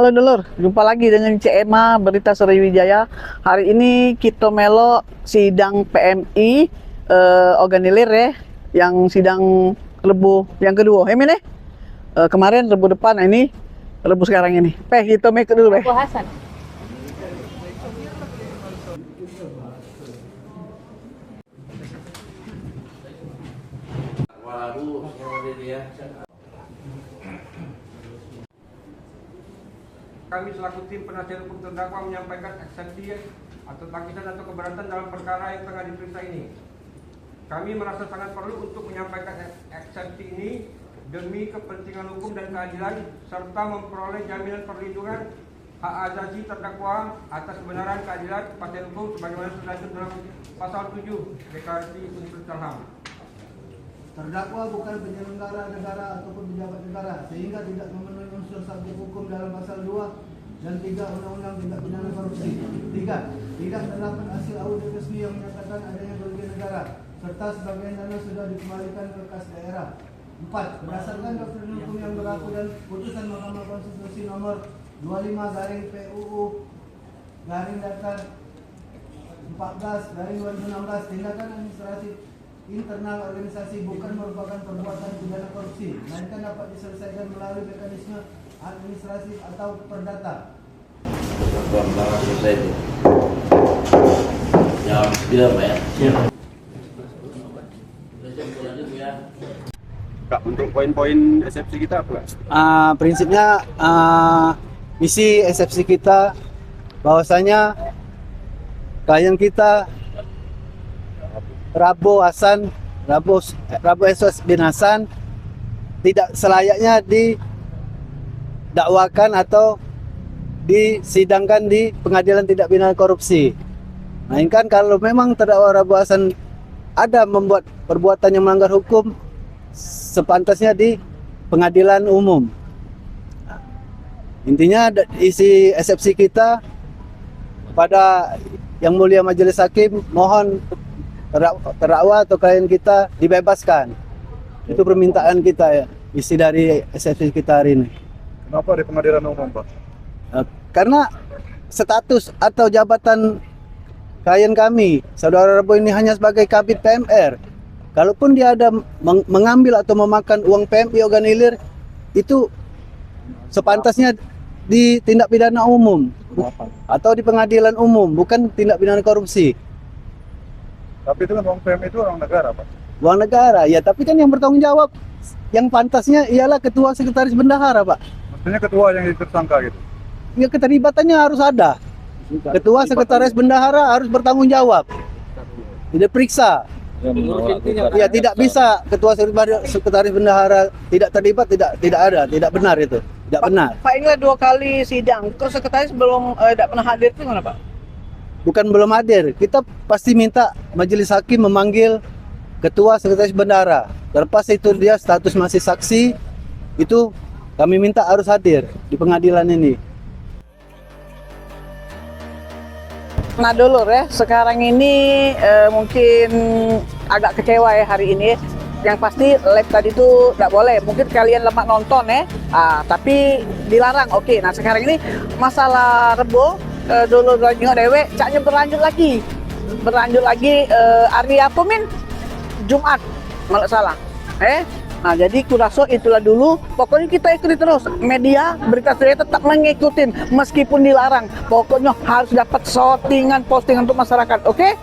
Halo dulur, jumpa lagi dengan CMA Berita Sriwijaya. Hari ini kita melo sidang PMI Organilir ya, yang sidang Rebu yang kedua. Min kemarin Rebu depan, ini Rebu sekarang ini. Kita make dulu Rebu Hasan. Kami selaku tim penasihat hukum terdakwa menyampaikan eksepsi atau tangkisan atau keberatan dalam perkara yang tengah diperiksa ini. Kami merasa sangat perlu untuk menyampaikan eksepsi ini demi kepentingan hukum dan keadilan serta memperoleh jaminan perlindungan hak asasi terdakwa atas kebenaran keadilan kepastian hukum sebagaimana terdapat dalam pasal 7 Deklarasi Universal HAM. Terdakwa bukan penyelenggara negara ataupun pejabat negara sehingga tidak memenuhi unsur subjek hukum dalam pasal 2 dan 3 Undang-Undang Tindak Pidana Korupsi. 3. Tidak terdapat hasil audit resmi yang menyatakan adanya kerugian negara serta sebagian dana sudah dikembalikan ke kas daerah. 4. Berdasarkan doktrin hukum yang berlaku dan putusan Mahkamah Konstitusi nomor 25/PUU /Datar 14/2016, tindakan administrasi internal organisasi bukan merupakan perbuatan pidana korupsi, melainkan dapat diselesaikan melalui mekanisme administratif atau perdata. Selesai itu. Jam 9 Pak ya. Kak, untuk poin-poin eksepsi kita apa? Prinsipnya misi eksepsi kita bahwasanya klien kita Rabu SOS bin Hasan tidak selayaknya didakwakan atau disidangkan di pengadilan tindak pidana korupsi. Melainkan kalau memang terdakwa Rabu Hasan ada membuat perbuatan yang melanggar hukum, sepantasnya di pengadilan umum. Intinya isi eksepsi kita pada Yang Mulia Majelis Hakim, mohon terdakwa atau klien kita dibebaskan. Itu permintaan kita ya, isi dari eksepsi kita hari ini. Kenapa di pengadilan umum, Pak? Karena status atau jabatan klien kami, saudara Rebu ini hanya sebagai Kabid PMR. Kalaupun dia ada mengambil atau memakan uang PMI Organilir, itu sepantasnya di tindak pidana umum atau di pengadilan umum, bukan tindak pidana korupsi. Tapi itu kan uang PMI itu uang negara, Pak. Uang negara, ya, tapi kan yang bertanggung jawab, yang pantasnya ialah ketua sekretaris bendahara, Pak. Maksudnya ketua yang tersangka gitu. Ya, keterlibatannya harus ada. Ketua sekretaris bendahara harus bertanggung jawab. Tidak periksa. Ya, tidak bisa ketua sekretaris bendahara tidak terlibat, tidak ada, tidak benar itu. Tidak benar. Pak, inilah 2 kali sidang. Kok sekretaris belum tidak pernah hadir itu gimana, Pak? Bukan belum hadir, kita pasti minta majelis hakim memanggil ketua sekretaris bendahara. Terlepas itu dia status masih saksi, itu kami minta harus hadir di pengadilan ini. Nah dulur ya, sekarang ini mungkin agak kecewa ya hari ini. Yang pasti live tadi itu tidak boleh. Mungkin kalian lemah nonton ya, tapi dilarang. Oke, nah sekarang ini masalah Rebo dulu nengok dewe, caknya berlanjut lagi hari apa min? Jumat, malah salah. Nah jadi kuraso itulah dulu. Pokoknya kita ikuti terus. Media Berita Sriwijaya tetap mengikutin meskipun dilarang. Pokoknya harus dapat postingan untuk masyarakat. Oke?